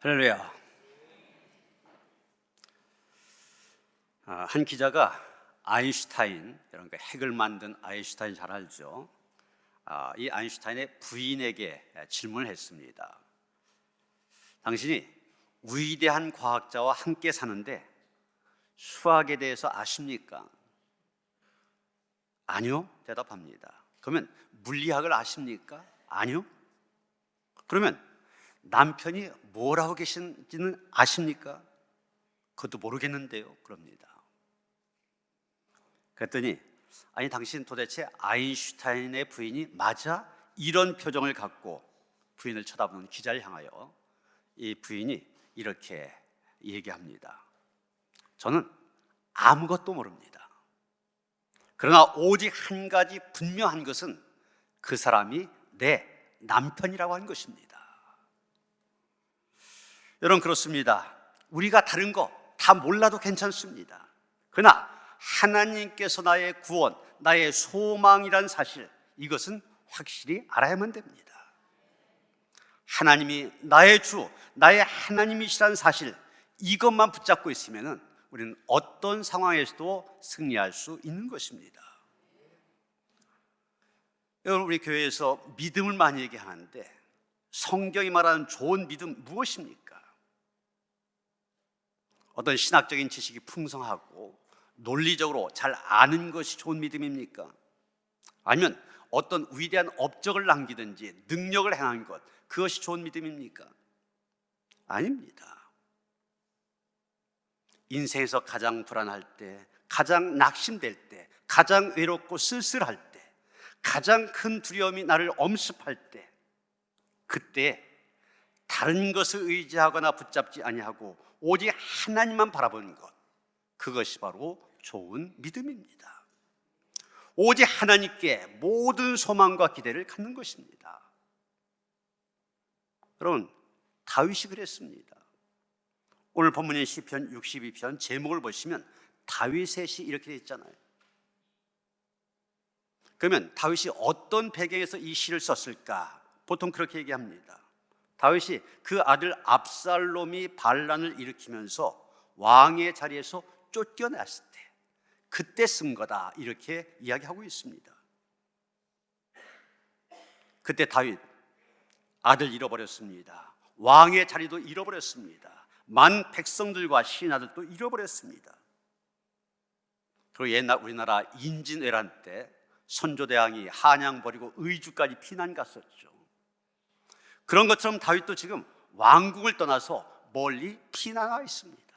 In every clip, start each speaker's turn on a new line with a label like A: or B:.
A: 할렐루야. 한 기자가 아인슈타인, 여러분 핵을 만든 아인슈타인 잘 알죠? 이 아인슈타인의 부인에게 질문을 했습니다. 당신이 위대한 과학자와 함께 사는데 수학에 대해서 아십니까? 아니요, 대답합니다. 그러면 물리학을 아십니까? 아니요. 그러면 남편이 뭘 하고 계신지는 아십니까? 그것도 모르겠는데요. 그럽니다. 그랬더니 아니 당신 도대체 아인슈타인의 부인이 맞아? 이런 표정을 갖고 부인을 쳐다보는 기자를 향하여 이 부인이 이렇게 얘기합니다. 저는 아무것도 모릅니다. 그러나 오직 한 가지 분명한 것은 그 사람이 내 남편이라고 하는 것입니다. 여러분, 그렇습니다. 우리가 다른 거 다 몰라도 괜찮습니다. 그러나 하나님께서 나의 구원, 나의 소망이란 사실, 이것은 확실히 알아야만 됩니다. 하나님이 나의 주, 나의 하나님이시란 사실, 이것만 붙잡고 있으면 우리는 어떤 상황에서도 승리할 수 있는 것입니다. 여러분, 우리 교회에서 믿음을 많이 얘기하는데 성경이 말하는 좋은 믿음 무엇입니까? 어떤 신학적인 지식이 풍성하고 논리적으로 잘 아는 것이 좋은 믿음입니까? 아니면 어떤 위대한 업적을 남기든지 능력을 행한 것, 그것이 좋은 믿음입니까? 아닙니다. 인생에서 가장 불안할 때, 가장 낙심될 때, 가장 외롭고 쓸쓸할 때, 가장 큰 두려움이 나를 엄습할 때, 그때 다른 것을 의지하거나 붙잡지 아니하고 오직 하나님만 바라보는 것, 그것이 바로 좋은 믿음입니다. 오직 하나님께 모든 소망과 기대를 갖는 것입니다. 여러분, 다윗이 그랬습니다. 오늘 본문인 시편 62편 제목을 보시면 다윗의 시 이렇게 되어 있잖아요. 그러면 다윗이 어떤 배경에서 이 시를 썼을까? 보통 그렇게 얘기합니다. 다윗이 그 아들 압살롬이 반란을 일으키면서 왕의 자리에서 쫓겨났을 때 그때 쓴 거다, 이렇게 이야기하고 있습니다. 그때 다윗 아들 잃어버렸습니다. 왕의 자리도 잃어버렸습니다. 만 백성들과 신하들도 잃어버렸습니다. 그리고 옛날 우리나라 임진왜란 때 선조대왕이 한양 버리고 의주까지 피난 갔었죠. 그런 것처럼 다윗도 지금 왕궁을 떠나서 멀리 피난하고 있습니다.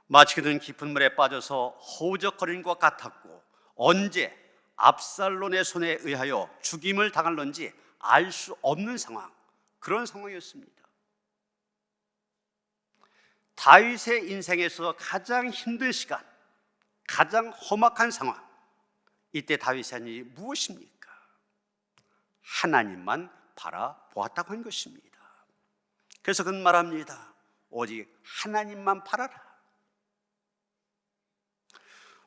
A: 마치 그는 깊은 물에 빠져서 허우적거리는 것 같았고 언제 압살롬의 손에 의하여 죽임을 당할런지 알 수 없는 상황, 그런 상황이었습니다. 다윗의 인생에서 가장 힘든 시간, 가장 험악한 상황, 이때 다윗이 한 일이 무엇입니까? 하나님만 바라보았다고 한 것입니다. 그래서 그는 말합니다. 오직 하나님만 바라라.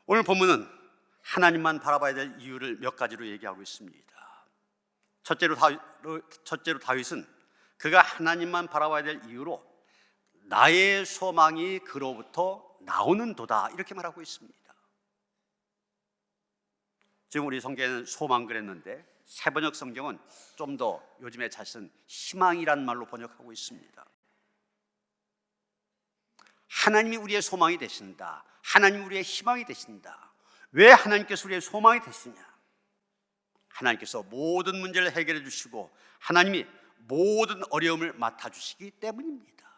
A: 오늘 본문은 하나님만 바라봐야 될 이유를 몇 가지로 얘기하고 있습니다. 첫째로 다윗은 그가 하나님만 바라봐야 될 이유로 나의 소망이 그로부터 나오는 도다, 이렇게 말하고 있습니다. 지금 우리 성경에는 소망 그랬는데 새번역 성경은 좀 더 요즘에 잘 쓴 희망이란 말로 번역하고 있습니다. 하나님이 우리의 소망이 되신다. 하나님이 우리의 희망이 되신다. 왜 하나님께서 우리의 소망이 되시냐? 하나님께서 모든 문제를 해결해 주시고 하나님이 모든 어려움을 맡아주시기 때문입니다.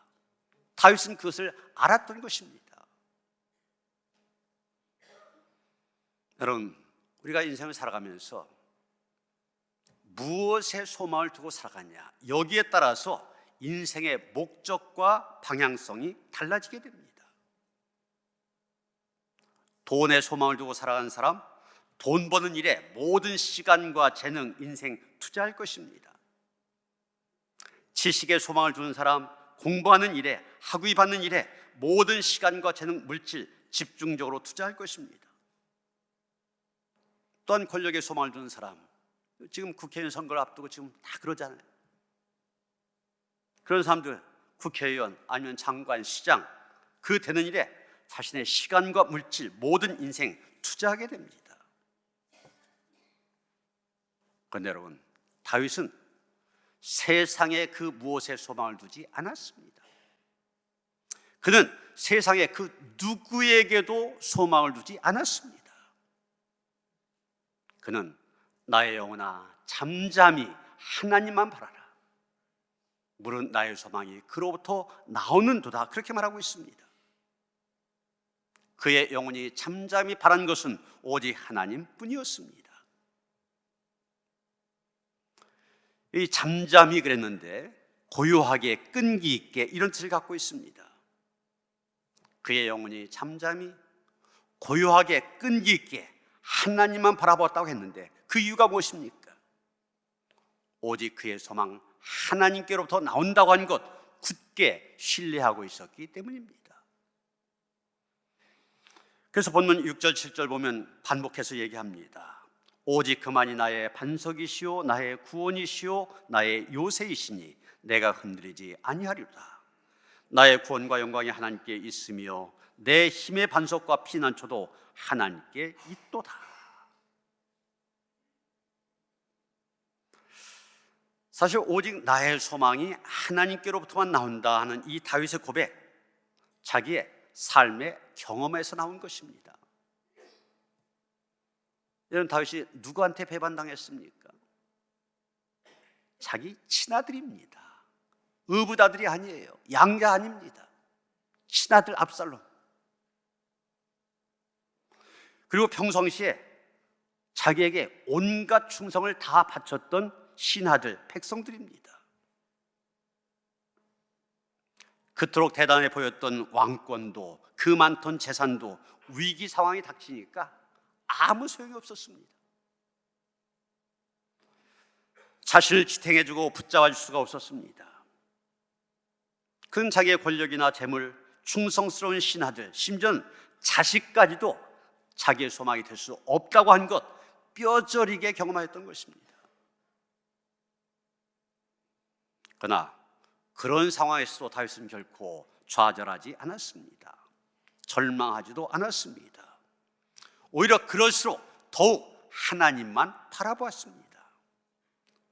A: 다윗은 그것을 알았던 것입니다. 여러분, 우리가 인생을 살아가면서 무엇에 소망을 두고 살아가냐, 여기에 따라서 인생의 목적과 방향성이 달라지게 됩니다. 돈에 소망을 두고 살아가는 사람, 돈 버는 일에 모든 시간과 재능, 인생 투자할 것입니다. 지식에 소망을 두는 사람, 공부하는 일에, 학위 받는 일에 모든 시간과 재능, 물질 집중적으로 투자할 것입니다. 또한 권력에 소망을 두는 사람, 지금 국회의원 선거를 앞두고 지금 다 그러잖아요. 그런 사람들, 국회의원 아니면 장관, 시장, 그 되는 일에 자신의 시간과 물질, 모든 인생 투자하게 됩니다. 그런데 여러분, 다윗은 세상에 그 무엇에 소망을 두지 않았습니다. 그는 세상에 그 누구에게도 소망을 두지 않았습니다. 그는 나의 영혼아 잠잠히 하나님만 바라라. 물은 나의 소망이 그로부터 나오는도다. 그렇게 말하고 있습니다. 그의 영혼이 잠잠히 바란 것은 오직 하나님뿐이었습니다. 이 잠잠히 그랬는데 고요하게 끈기 있게 이런 뜻을 갖고 있습니다. 그의 영혼이 잠잠히 고요하게 끈기 있게 하나님만 바라보았다고 했는데 그 이유가 무엇입니까? 오직 그의 소망 하나님께로부터 나온다고 한 것 굳게 신뢰하고 있었기 때문입니다. 그래서 본문 6절 7절 보면 반복해서 얘기합니다. 오직 그만이 나의 반석이시오 나의 구원이시오 나의 요새이시니 내가 흔들리지 아니하리로다. 나의 구원과 영광이 하나님께 있으며 내 힘의 반석과 피난처도 하나님께 있도다. 사실 오직 나의 소망이 하나님께로부터만 나온다 하는 이 다윗의 고백, 자기의 삶의 경험에서 나온 것입니다. 여러분, 다윗이 누구한테 배반당했습니까? 자기 친아들입니다. 의붓아들이 아니에요. 양자 아닙니다. 친아들 압살롬. 그리고 평상시에 자기에게 온갖 충성을 다 바쳤던 신하들, 백성들입니다. 그토록 대단해 보였던 왕권도 그 많던 재산도 위기 상황이 닥치니까 아무 소용이 없었습니다. 자신을 지탱해주고 붙잡아줄 수가 없었습니다. 그는 자기의 권력이나 재물, 충성스러운 신하들, 심지어는 자식까지도 자기의 소망이 될 수 없다고 한 것 뼈저리게 경험하였던 것입니다. 그러나 그런 상황에서도 다윗은 결코 좌절하지 않았습니다. 절망하지도 않았습니다. 오히려 그럴수록 더욱 하나님만 바라보았습니다.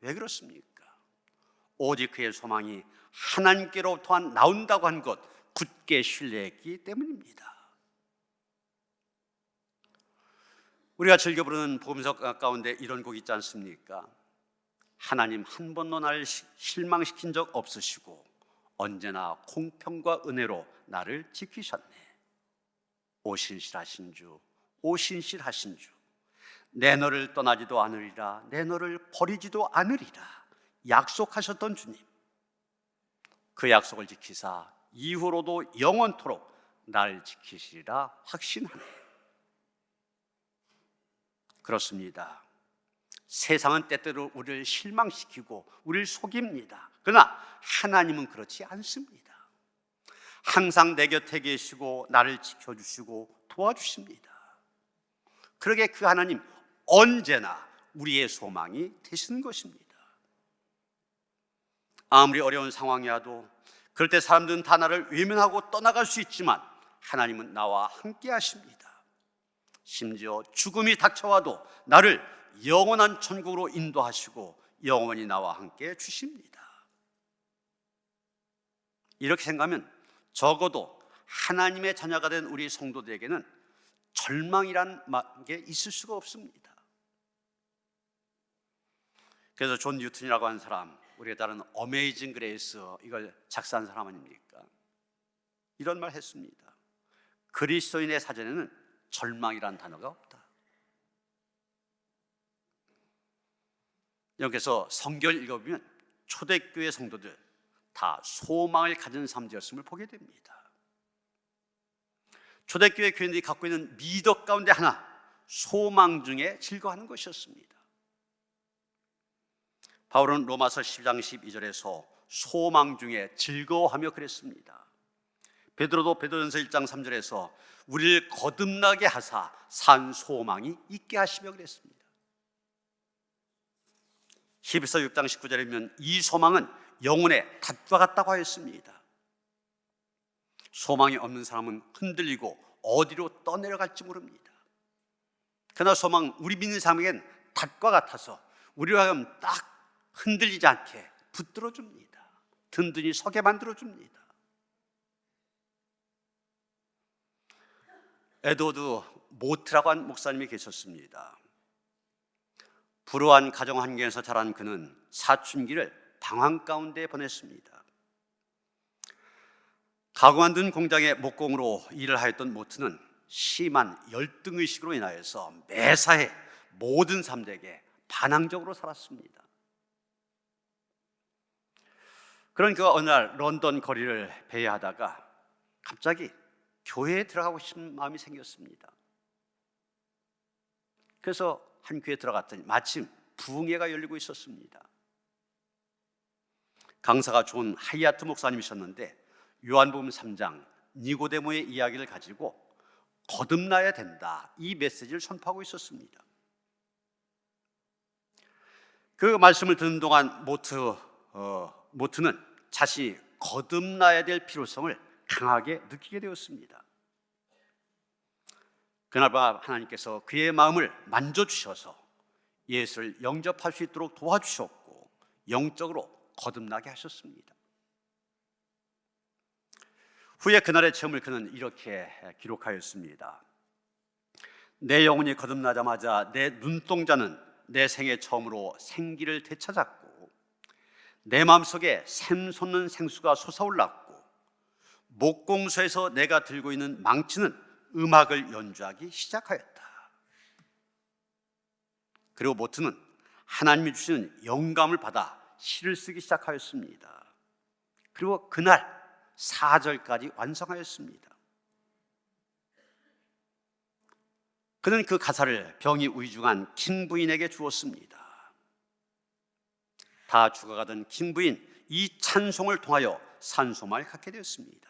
A: 왜 그렇습니까? 오직 그의 소망이 하나님께로부터 나온다고 한 것 굳게 신뢰했기 때문입니다. 우리가 즐겨 부르는 복음서 가운데 이런 곡 있지 않습니까? 하나님 한 번도 나를 실망시킨 적 없으시고 언제나 공평과 은혜로 나를 지키셨네. 오신실하신 주, 오신실하신 주, 내 너를 떠나지도 않으리라, 내 너를 버리지도 않으리라 약속하셨던 주님, 그 약속을 지키사 이후로도 영원토록 나를 지키시리라 확신하네. 그렇습니다. 세상은 때때로 우리를 실망시키고 우리를 속입니다. 그러나 하나님은 그렇지 않습니다. 항상 내 곁에 계시고 나를 지켜주시고 도와주십니다. 그러게 그 하나님 언제나 우리의 소망이 되시는 것입니다. 아무리 어려운 상황이라도 그럴 때 사람들은 다 나를 외면하고 떠나갈 수 있지만 하나님은 나와 함께 하십니다. 심지어 죽음이 닥쳐와도 나를 영원한 천국으로 인도하시고 영원히 나와 함께 주십니다. 이렇게 생각하면 적어도 하나님의 자녀가 된 우리 성도들에게는 절망이란 게 있을 수가 없습니다. 그래서 존 뉴턴이라고 하는 사람, 우리가 다른 어메이징 그레이스 이걸 작사한 사람 아닙니까? 이런 말 했습니다. 그리스도인의 사전에는 절망이란 단어가 없다. 여기서 성경을 읽어보면 초대교회 성도들 다 소망을 가진 삶이었음을 보게 됩니다. 초대교회 교인들이 갖고 있는 미덕 가운데 하나, 소망 중에 즐거워하는 것이었습니다. 바울은 로마서 12장 12절에서 소망 중에 즐거워하며 그랬습니다. 베드로도 베드로전서 1장 3절에서 우리를 거듭나게 하사 산 소망이 있게 하시며 그랬습니다. 히브리서 6장 19절에 보면 이 소망은 영혼의 닷과 같다고 하였습니다. 소망이 없는 사람은 흔들리고 어디로 떠내려갈지 모릅니다. 그러나 우리 믿는 사람에겐 닷과 같아서 우리와 하여금 딱 흔들리지 않게 붙들어줍니다. 든든히 서게 만들어줍니다. 에드워드 모트라고 한 목사님이 계셨습니다. 불우한 가정 환경에서 자란 그는 사춘기를 방황 가운데 보냈습니다. 가구 만드는 공장의 목공으로 일을 하였던 모트는 심한 열등의식으로 인하여서 매사에 모든 사람들에게 반항적으로 살았습니다. 그런 그가 어느 날 런던 거리를 배회하다가 갑자기 교회에 들어가고 싶은 마음이 생겼습니다. 그래서 한 교회에 들어갔더니 마침 부흥회가 열리고 있었습니다. 강사가 존 하이아트 목사님이셨는데 요한복음 3장 니고데모의 이야기를 가지고 거듭나야 된다, 이 메시지를 선포하고 있었습니다. 그 말씀을 듣는 동안 모트는 자신이 거듭나야 될 필요성을 강하게 느끼게 되었습니다. 그날 밤 하나님께서 그의 마음을 만져주셔서 예수를 영접할 수 있도록 도와주셨고 영적으로 거듭나게 하셨습니다. 후에 그날의 체험을 그는 이렇게 기록하였습니다. 내 영혼이 거듭나자마자 내 눈동자는 내 생애 처음으로 생기를 되찾았고 내 마음속에 샘솟는 생수가 솟아올랐고 목공소에서 내가 들고 있는 망치는 음악을 연주하기 시작하였다. 그리고 모트는 하나님이 주시는 영감을 받아 시를 쓰기 시작하였습니다. 그리고 그날 4절까지 완성하였습니다. 그는 그 가사를 병이 위중한 킹 부인에게 주었습니다. 다 죽어가던 킹 부인, 이 찬송을 통하여 산소마를 갖게 되었습니다.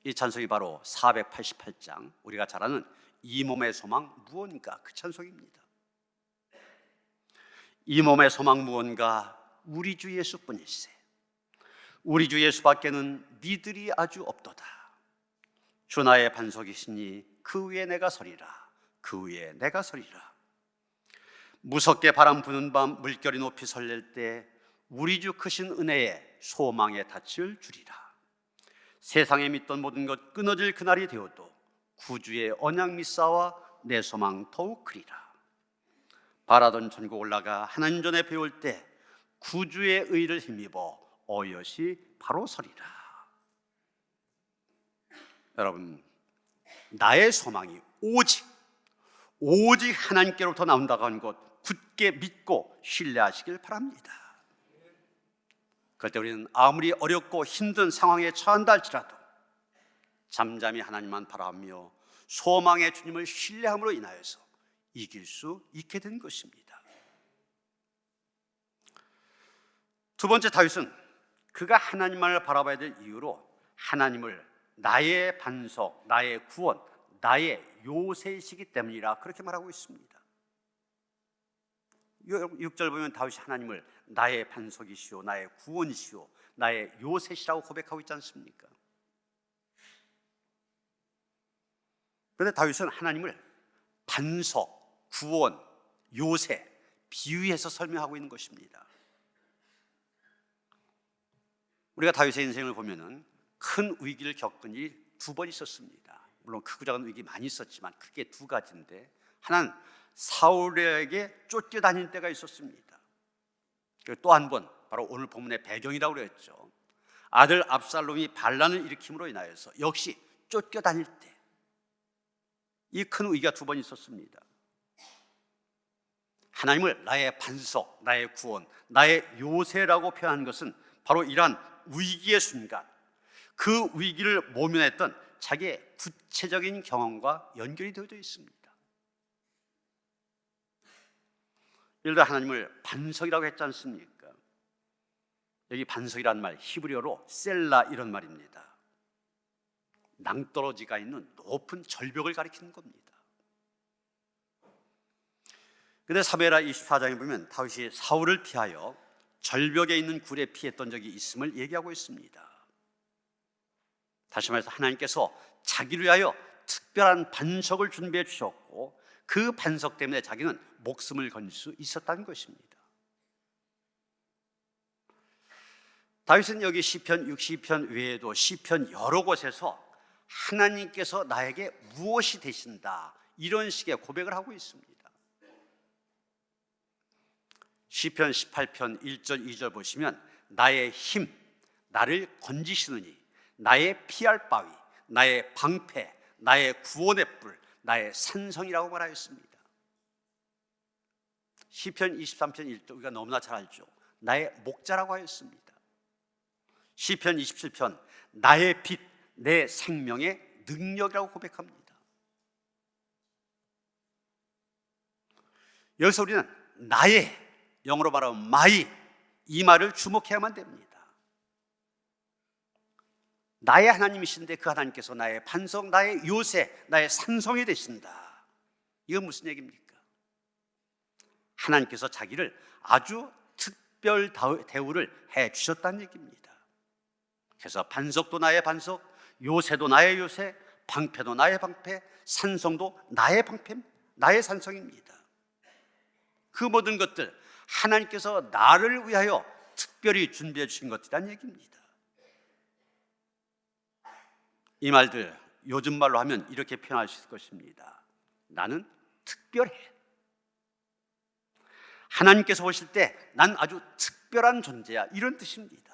A: 이 찬송이 바로 488장, 우리가 잘 아는 이 몸의 소망 무언가, 그 찬송입니다. 이 몸의 소망 무언가, 우리 주 예수뿐일세. 우리 주 예수밖에는 니들이 아주 없도다. 주 나의 반석이시니 그 위에 내가 서리라. 그 위에 내가 서리라. 무섭게 바람 부는 밤 물결이 높이 설렐 때 우리 주 크신 은혜에 소망의 닻을 주리라. 세상에 믿던 모든 것 끊어질 그날이 되어도 구주의 언약 믿사와 내 소망 더욱 크리라. 바라던 천국 올라가 하나님 전에 배울 때 구주의 의를 힘입어 어여시 바로 서리라. 여러분, 나의 소망이 오직 하나님께로부터 나온다고 하는 것 굳게 믿고 신뢰하시길 바랍니다. 그럴 때 우리는 아무리 어렵고 힘든 상황에 처한다 할지라도 잠잠히 하나님만 바라보며 소망의 주님을 신뢰함으로 인하여서 이길 수 있게 된 것입니다. 두 번째, 다윗은 그가 하나님만을 바라봐야 될 이유로 하나님을 나의 반석, 나의 구원, 나의 요새이시기 때문이라 그렇게 말하고 있습니다. 6절 보면 다윗이 하나님을 나의 반석이시오, 나의 구원이시오, 나의 요새시라고 고백하고 있지 않습니까? 그런데 다윗은 하나님을 반석, 구원, 요새, 비유해서 설명하고 있는 것입니다. 우리가 다윗의 인생을 보면은 큰 위기를 겪은 일이 두 번 있었습니다. 물론 크고 작은 위기 많이 있었지만 크게 두 가지인데, 하나는 사울에게 쫓겨다닐 때가 있었습니다. 그리고 또 한 번, 바로 오늘 본문의 배경이라고 그랬죠. 아들 압살롬이 반란을 일으킴으로 인하여서 역시 쫓겨다닐 때, 이 큰 위기가 두 번 있었습니다. 하나님을 나의 반석, 나의 구원, 나의 요새라고 표현한 것은 바로 이러한 위기의 순간, 그 위기를 모면했던 자기의 구체적인 경험과 연결이 되어져 있습니다. 예를 들어 하나님을 반석이라고 했지 않습니까? 여기 반석이라는 말 히브리어로 셀라 이런 말입니다. 낭떠러지가 있는 높은 절벽을 가리키는 겁니다. 근데 사무엘하 24장에 보면 다윗이 사울을 피하여 절벽에 있는 굴에 피했던 적이 있음을 얘기하고 있습니다. 다시 말해서 하나님께서 자기를 위하여 특별한 반석을 준비해 주셨고 그 반석 때문에 자기는 목숨을 건질 수 있었다는 것입니다. 다윗은 여기 시편 62편 외에도 시편 여러 곳에서 하나님께서 나에게 무엇이 되신다 이런 식의 고백을 하고 있습니다. 시편 18편 1절 2절 보시면 나의 힘, 나를 건지시느니 나의 피할 바위, 나의 방패, 나의 구원의 뿔, 나의 산성이라고 말하였습니다. 시편 23편 1절 우리가 너무나 잘 알죠. 나의 목자라고 하였습니다. 시편 27편 나의 빛, 내 생명의 능력이라고 고백합니다. 여기서 우리는 나의, 영어로 말하면 my, 이 말을 주목해야만 됩니다. 나의 하나님이신데 그 하나님께서 나의 반석, 나의 요새, 나의 산성이 되신다. 이건 무슨 얘기입니까? 하나님께서 자기를 아주 특별 대우를 해 주셨다는 얘기입니다. 그래서 반석도 나의 반석, 요새도 나의 요새, 방패도 나의 방패, 산성도 나의 방패, 나의 산성입니다. 그 모든 것들 하나님께서 나를 위하여 특별히 준비해 주신 것이라는 얘기입니다. 이 말들 요즘 말로 하면 이렇게 표현할 수 있을 것입니다. 나는 특별해. 하나님께서 보실 때 난 아주 특별한 존재야, 이런 뜻입니다.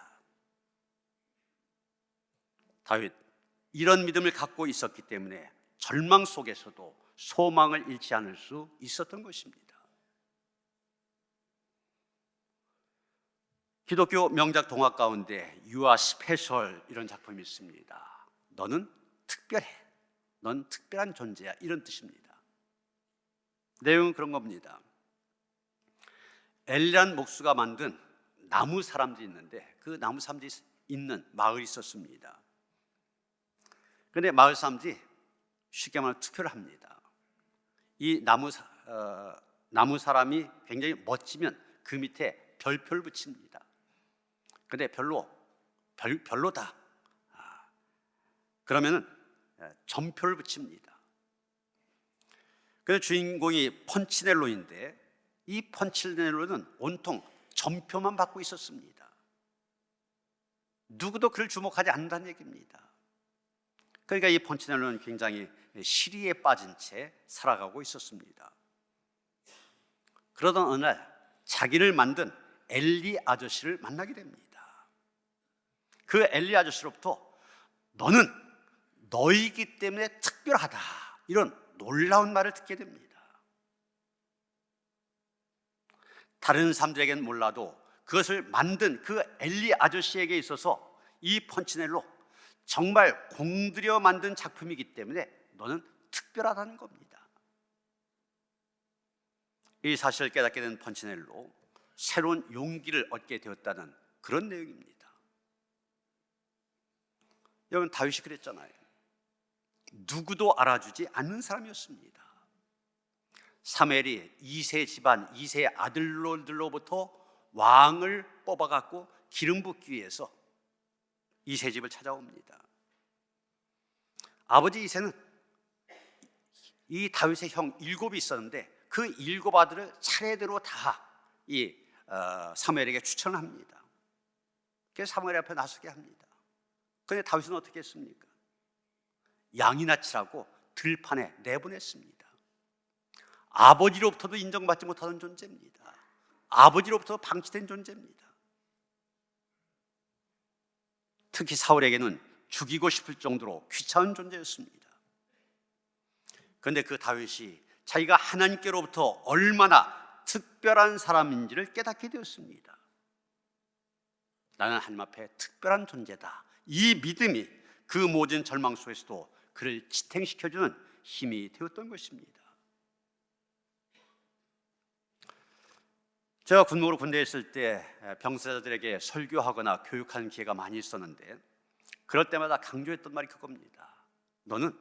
A: 다윗 이런 믿음을 갖고 있었기 때문에 절망 속에서도 소망을 잃지 않을 수 있었던 것입니다. 기독교 명작 동화 가운데 You are special 이런 작품이 있습니다. 너는 특별해. 넌 특별한 존재야, 이런 뜻입니다. 내용은 그런 겁니다. 엘리란 목수가 만든 나무 사람들이 있는데 그 나무 사람들이 있는 마을이 있었습니다. 그런데 마을 사람들이 쉽게 말하면 투표를 합니다. 이 나무 사람이 굉장히 멋지면 그 밑에 별표를 붙입니다. 그런데 별로다. 그러면은 점표를 붙입니다. 그래서 주인공이 펀치넬로인데 이 펀치넬로는 온통 점표만 받고 있었습니다. 누구도 그를 주목하지 않는다는 얘기입니다. 그러니까 이 펀치넬로는 굉장히 시리에 빠진 채 살아가고 있었습니다. 그러던 어느 날 자기를 만든 엘리 아저씨를 만나게 됩니다. 그 엘리 아저씨로부터 너는 너이기 때문에 특별하다, 이런 놀라운 말을 듣게 됩니다. 다른 사람들에게는 몰라도 그것을 만든 그 엘리 아저씨에게 있어서 이 펀치넬로 정말 공들여 만든 작품이기 때문에 너는 특별하다는 겁니다. 이 사실을 깨닫게 된 펀치넬로 새로운 용기를 얻게 되었다는 그런 내용입니다. 여러분, 다윗이 그랬잖아요. 누구도 알아주지 않는 사람이었습니다. 사무엘이 2세 집안, 2세 아들들로부터 왕을 뽑아갖고 기름 붓기 위해서 2세 집을 찾아옵니다. 아버지 이세는 이 다윗의 형 7이 있었는데 그 7 아들을 차례대로 다 이 사무엘에게 추천을 합니다. 그래서 사무엘 앞에 나서게 합니다. 그런데 다윗은 어떻게 했습니까? 양이나 치라고 들판에 내보냈습니다. 아버지로부터도 인정받지 못하는 존재입니다. 아버지로부터 방치된 존재입니다. 특히 사울에게는 죽이고 싶을 정도로 귀찮은 존재였습니다. 그런데 그 다윗이 자기가 하나님께로부터 얼마나 특별한 사람인지를 깨닫게 되었습니다. 나는 하나님 앞에 특별한 존재다. 이 믿음이 그 모든 절망 속에서도 그를 지탱시켜주는 힘이 되었던 것입니다. 제가 군목으로 군대에 있을 때 병사들에게 설교하거나 교육하는 기회가 많이 있었는데 그럴 때마다 강조했던 말이 그겁니다. 너는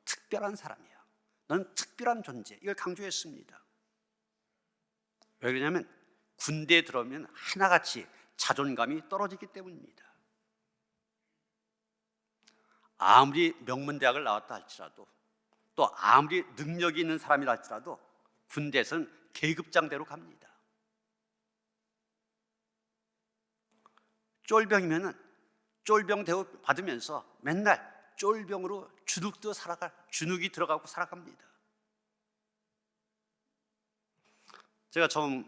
A: 특별한 사람이야. 너는 특별한 존재. 이걸 강조했습니다. 왜 그러냐면 군대에 들어오면 하나같이 자존감이 떨어지기 때문입니다. 아무리 명문대학을 나왔다 할지라도, 또 아무리 능력이 있는 사람이라 할지라도 군대에서는 계급장대로 갑니다. 쫄병이면은 쫄병 대우 받으면서 맨날 쫄병으로 주눅이 들어가고 살아갑니다. 제가 처음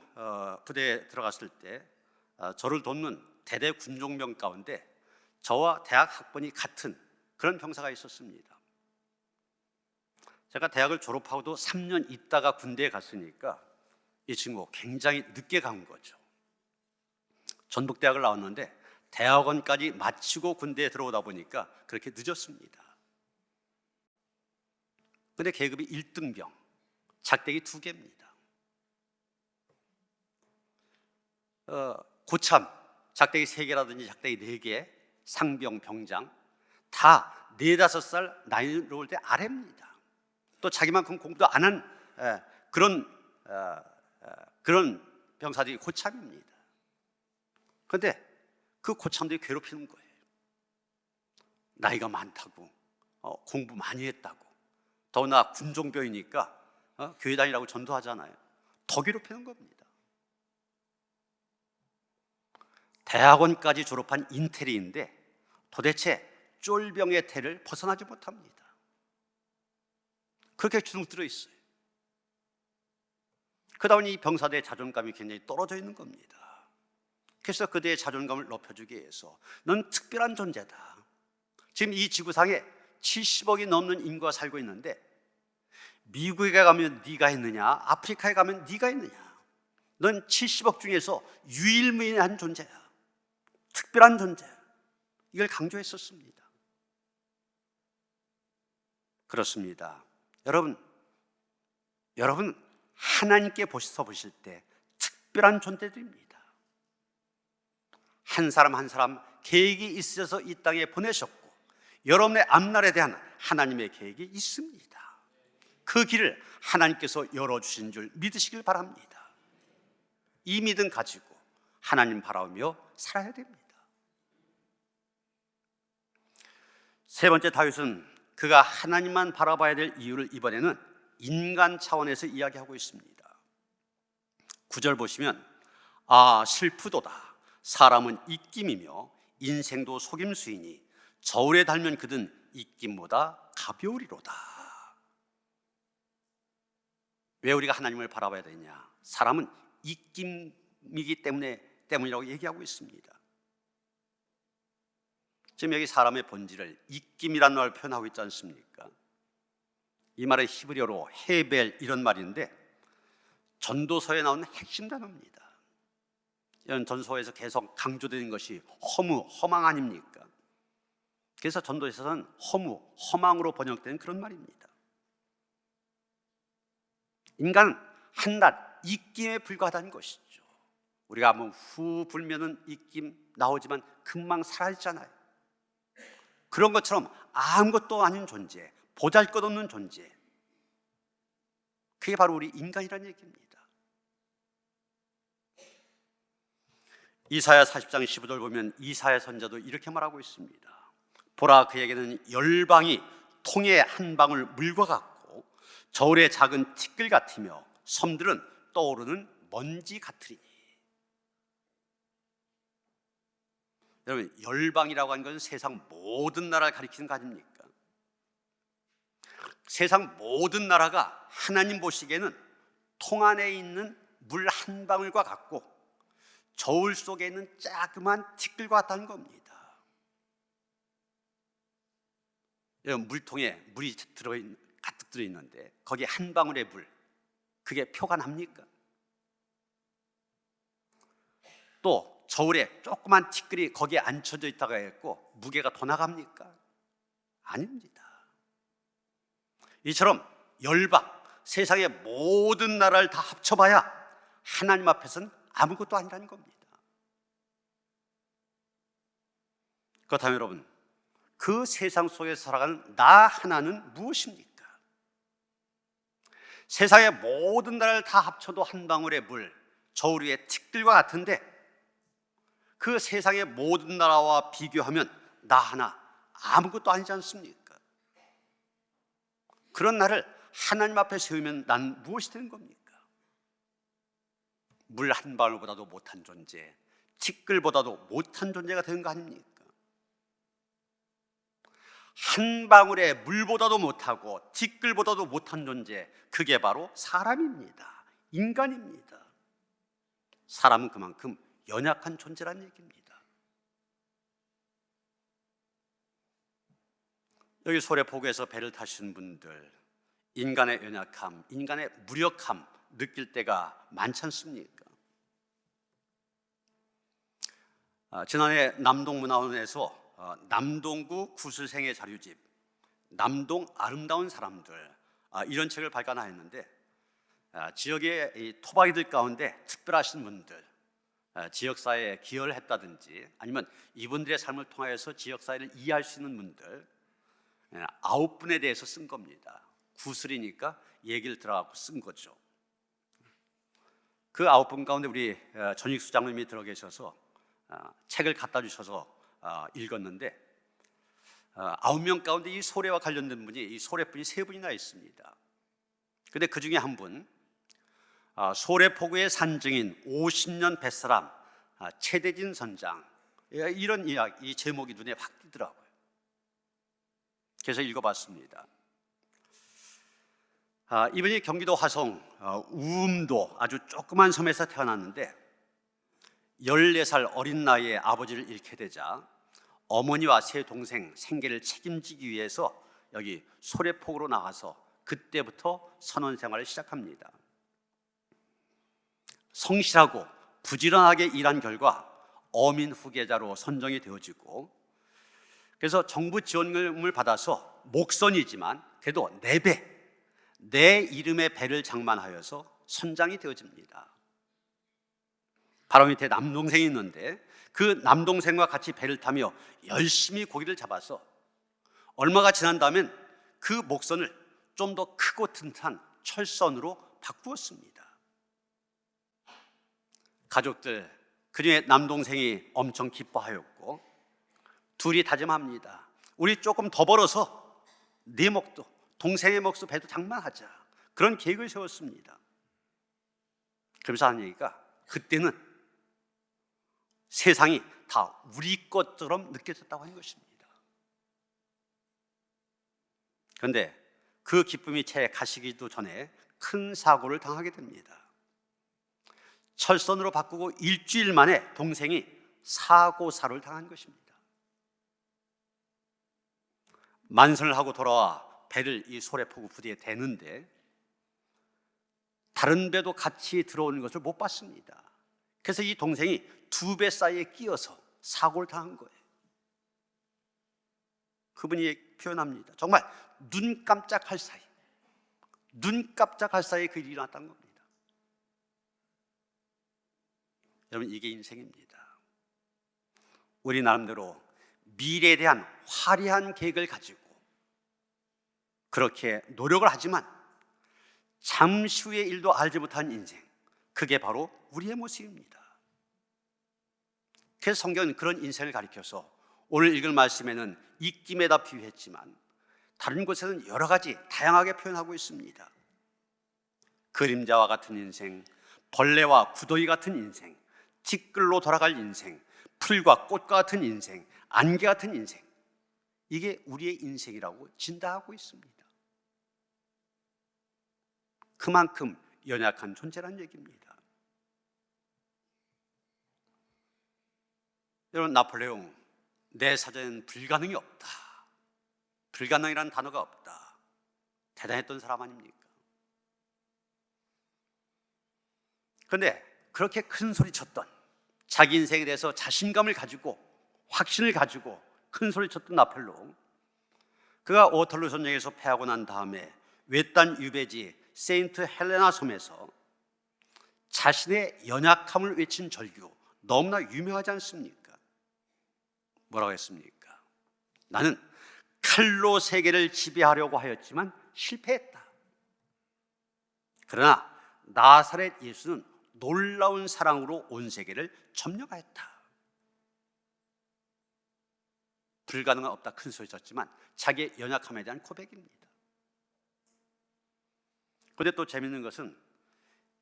A: 부대에 들어갔을 때 저를 돕는 대대 군종병 가운데 저와 대학 학번이 같은 그런 병사가 있었습니다. 제가 대학을 졸업하고도 3년 있다가 군대에 갔으니까 이 친구 굉장히 늦게 간 거죠. 전북대학을 나왔는데 대학원까지 마치고 군대에 들어오다 보니까 그렇게 늦었습니다. 근데 계급이 1등병, 작대기 2개입니다. 고참, 작대기 3개라든지 작대기 4개, 상병, 병장 다 4, 5살 나이 들어올 때 아래입니다. 또 자기만큼 공부도 안 한 그런 병사들이 고참입니다. 그런데 그 고참들이 괴롭히는 거예요. 나이가 많다고, 공부 많이 했다고, 더구나 군종병이니까 교회 다니라고 전도하잖아요. 더 괴롭히는 겁니다. 대학원까지 졸업한 인텔리인데 도대체 쫄병의 태를 벗어나지 못합니다. 그렇게 주눅 들어 있어요. 그러다 보니 이 병사들의 자존감이 굉장히 떨어져 있는 겁니다. 그래서 그들의 자존감을 높여주기 위해서 넌 특별한 존재다. 지금 이 지구상에 70억이 넘는 인구가 살고 있는데 미국에 가면 네가 있느냐, 아프리카에 가면 네가 있느냐. 넌 70억 중에서 유일무이한 존재야. 특별한 존재야. 이걸 강조했었습니다. 그렇습니다. 여러분 하나님께 서 보실 때 특별한 존재들입니다. 한 사람 한 사람 계획이 있어서 이 땅에 보내셨고 여러분의 앞날에 대한 하나님의 계획이 있습니다. 그 길을 하나님께서 열어주신 줄 믿으시길 바랍니다. 이 믿음 가지고 하나님 바라보며 살아야 됩니다. 세 번째, 다윗은 그가 하나님만 바라봐야 될 이유를 이번에는 인간 차원에서 이야기하고 있습니다. 9절 보시면 슬프도다. 사람은 입김이며 인생도 속임수이니 저울에 달면 그든 입김보다 가벼우리로다. 왜 우리가 하나님을 바라봐야 되냐? 사람은 입김이기 때문이라고 얘기하고 있습니다. 지금 여기 사람의 본질을 입김이라는 말을 표현하고 있지 않습니까? 이 말은 히브리어로 헤벨 이런 말인데 전도서에 나오는 핵심 단어입니다. 이런 전서에서 계속 강조되는 것이 허망 아닙니까? 그래서 전도에서는 허망으로 번역된 그런 말입니다. 인간은 한낱 입김에 불과하다는 것이죠. 우리가 한번 후 불면은 입김 나오지만 금방 사라지잖아요. 그런 것처럼 아무것도 아닌 존재, 보잘것없는 존재, 그게 바로 우리 인간이라는 얘기입니다. 이사야 40장 15절 보면 이사야 선자도 이렇게 말하고 있습니다. 보라, 그에게는 열방이 통에 한 방울 물과 같고 저울의 작은 티끌 같으며 섬들은 떠오르는 먼지 같으리니. 여러분, 열방이라고 하는 것은 세상 모든 나라를 가리키는 거 아닙니까? 세상 모든 나라가 하나님 보시기에는 통 안에 있는 물 한 방울과 같고 저울 속에 있는 자그마한 티끌과 같다는 겁니다. 여러분, 물통에 물이 가득 들어있는데 거기에 한 방울의 물, 그게 표가 납니까? 또 저울에 조그만 티끌이 거기에 앉혀져 있다가 했고 무게가 더 나갑니까? 아닙니다. 이처럼 열방, 세상의 모든 나라를 다 합쳐봐야 하나님 앞에서는 아무것도 아니라는 겁니다. 그렇다면 여러분, 그 세상 속에서 살아가는 나 하나는 무엇입니까? 세상의 모든 나라를 다 합쳐도 한 방울의 물, 저울 위의 티끌과 같은데 그 세상의 모든 나라와 비교하면 나 하나 아무것도 아니지 않습니까? 그런 나를 하나님 앞에 세우면 난 무엇이 되는 겁니까? 물 한 방울보다도 못한 존재, 티끌보다도 못한 존재가 되는 거 아닙니까? 한 방울의 물보다도 못하고 티끌보다도 못한 존재, 그게 바로 사람입니다. 인간입니다. 사람은 그만큼 연약한 존재란 얘기입니다. 여기 소래포구에서 배를 타시는 분들, 인간의 연약함, 인간의 무력함 느낄 때가 많지 않습니까? 지난해 남동문화원에서 남동구 구슬생의 자료집 남동 아름다운 사람들, 이런 책을 발간하였는데, 지역의 이 토박이들 가운데 특별하신 분들, 지역사회에 기여를 했다든지 아니면 이분들의 삶을 통하여서 지역사회를 이해할 수 있는 분들 9분에 대해서 쓴 겁니다. 구슬이니까 얘기를 들어가고 쓴 거죠. 그 9분 가운데 우리 전익수 장로님이 들어 계셔서 책을 갖다 주셔서 읽었는데, 9명 가운데 이 소래와 관련된 분이, 이 소래분이 3분이나 있습니다. 근데 그 중에 한 분, 소래포구의 산증인 50년 뱃사람 최대진 선장, 이런 이야기, 이 제목이 눈에 확 띄더라고요. 그래서 읽어봤습니다. 이분이 경기도 화성 우음도 아주 조그만 섬에서 태어났는데 14살 어린 나이에 아버지를 잃게 되자 어머니와 세 동생 생계를 책임지기 위해서 여기 소래포구로 나가서 그때부터 선원 생활을 시작합니다. 성실하고 부지런하게 일한 결과 어민 후계자로 선정이 되어지고, 그래서 정부 지원금을 받아서 목선이지만 그래도 4배, 내 이름의 배를 장만하여서 선장이 되어집니다. 바로 밑에 남동생이 있는데 그 남동생과 같이 배를 타며 열심히 고기를 잡아서 얼마가 지난 다음엔 그 목선을 좀 더 크고 튼튼한 철선으로 바꾸었습니다. 가족들, 그중에 남동생이 엄청 기뻐하였고 둘이 다짐합니다. 우리 조금 더 벌어서 네 몫도, 동생의 몫도 배도 장만하자. 그런 계획을 세웠습니다. 그러면서 하는 얘기가, 그때는 세상이 다 우리 것처럼 느껴졌다고 하는 것입니다. 그런데 그 기쁨이 채 가시기도 전에 큰 사고를 당하게 됩니다. 철선으로 바꾸고 일주일 만에 동생이 사고사를 당한 것입니다. 만선을 하고 돌아와 배를 이 소래포구 부두에 대는데 다른 배도 같이 들어오는 것을 못 봤습니다. 그래서 이 동생이 2배 사이에 끼어서 사고를 당한 거예요. 그분이 표현합니다. 정말 눈 깜짝할 사이, 눈 깜짝할 사이에 그 일이 일어났다는 겁니다. 여러분, 이게 인생입니다. 우리 나름대로 미래에 대한 화려한 계획을 가지고 그렇게 노력을 하지만 잠시 후의 일도 알지 못한 인생, 그게 바로 우리의 모습입니다. 그래서 성경은 그런 인생을 가리켜서 오늘 읽을 말씀에는 입김에다 비유했지만 다른 곳에서는 여러 가지 다양하게 표현하고 있습니다. 그림자와 같은 인생, 벌레와 구더기 같은 인생, 티끌로 돌아갈 인생, 풀과 꽃과 같은 인생, 안개 같은 인생, 이게 우리의 인생이라고 진단하고 있습니다. 그만큼 연약한 존재란 얘기입니다. 여러분, 나폴레옹, 내 사전에는 불가능이 없다, 불가능이라는 단어가 없다, 대단했던 사람 아닙니까? 그런데 그렇게 큰 소리 쳤던, 자기 인생에 대해서 자신감을 가지고 확신을 가지고 큰 소리 쳤던 나폴레옹, 그가 워털루 전쟁에서 패하고 난 다음에 외딴 유배지 세인트 헬레나 섬에서 자신의 연약함을 외친 절규, 너무나 유명하지 않습니까? 뭐라고 했습니까? 나는 칼로 세계를 지배하려고 하였지만 실패했다. 그러나 나사렛 예수는 놀라운 사랑으로 온 세계를 점령하였다. 불가능은 없다 큰 소리 쳤지만 자기의 연약함에 대한 고백입니다. 그런데 또 재밌는 것은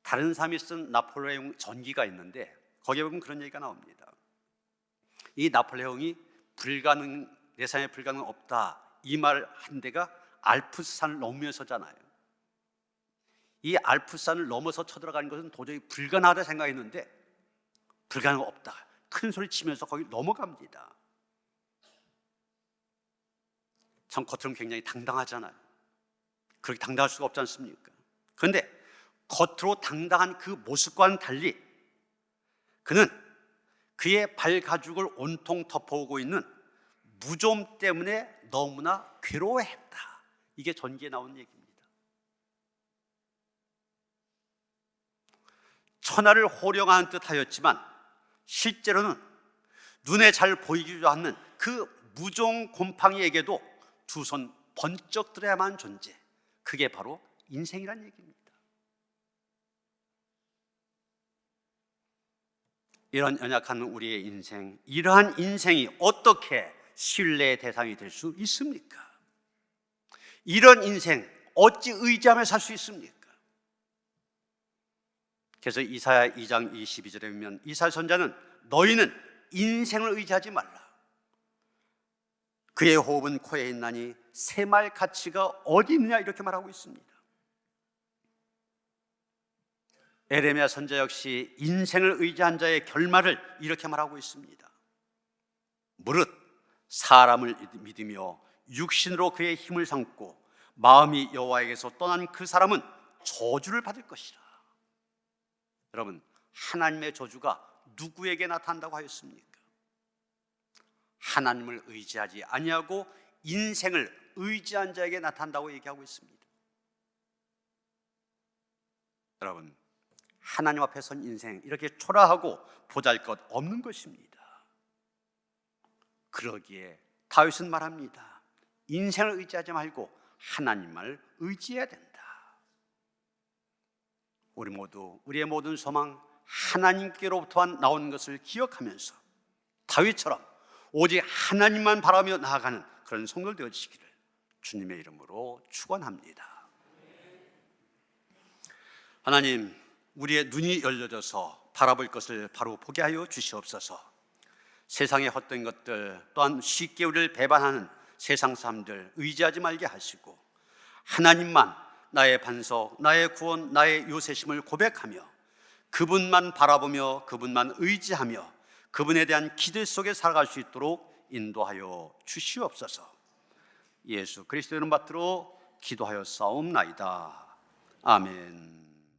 A: 다른 사람이 쓴 나폴레옹 전기가 있는데 거기에 보면 그런 얘기가 나옵니다. 이 나폴레옹이 내 삶에 불가능 없다 이 말 한 데가 알프스산을 넘으면서잖아요. 이 알프스산을 넘어서 쳐들어가는 것은 도저히 불가능하다 생각했는데 불가능 없다 큰 소리 치면서 거기 넘어갑니다. 전 겉으로는 굉장히 당당하잖아요. 그렇게 당당할 수가 없지 않습니까? 그런데 겉으로 당당한 그 모습과는 달리 그는 그의 발 가죽을 온통 덮어오고 있는 무좀 때문에 너무나 괴로워했다. 이게 전기에 나온 얘기입니다. 천하를 호령하는 듯 하였지만 실제로는 눈에 잘 보이지도 않는 그 무종 곰팡이에게도 두 손 번쩍 들어야만 하는 존재, 그게 바로 인생이란 얘기입니다. 이런 연약한 우리의 인생, 이러한 인생이 어떻게 신뢰의 대상이 될 수 있습니까? 이런 인생 어찌 의지하며 살 수 있습니까? 그래서 이사야 2장 22절에 보면 이사야 선지자는 너희는 인생을 의지하지 말라. 그의 호흡은 코에 있나니 새말 가치가 어디 있느냐 이렇게 말하고 있습니다. 에레미야 선지자 역시 인생을 의지한 자의 결말을 이렇게 말하고 있습니다. 무릇 사람을 믿으며 육신으로 그의 힘을 삼고 마음이 여호와에게서 떠난 그 사람은 저주를 받을 것이라. 여러분, 하나님의 저주가 누구에게 나타난다고 하였습니까? 하나님을 의지하지 아니하고 인생을 의지한 자에게 나타난다고 얘기하고 있습니다. 여러분, 하나님 앞에 선 인생 이렇게 초라하고 보잘것없는 것입니다. 그러기에 다윗은 말합니다. 인생을 의지하지 말고 하나님을 의지해야 된다. 우리 모두 우리의 모든 소망 하나님께로부터 나온 것을 기억하면서 다윗처럼 오직 하나님만 바라며 나아가는 그런 성도들 되어지시기를 주님의 이름으로 축원합니다. 하나님, 우리의 눈이 열려져서 바라볼 것을 바로 보게 하여 주시옵소서. 세상의 헛된 것들 또한 쉽게 우리를 배반하는 세상 사람들 의지하지 말게 하시고 하나님만 나의 반석, 나의 구원, 나의 요새심을 고백하며 그분만 바라보며 그분만 의지하며 그분에 대한 기대 속에 살아갈 수 있도록 인도하여 주시옵소서. 예수 그리스도의 이름 받들어 기도하여 싸움나이다. 아멘.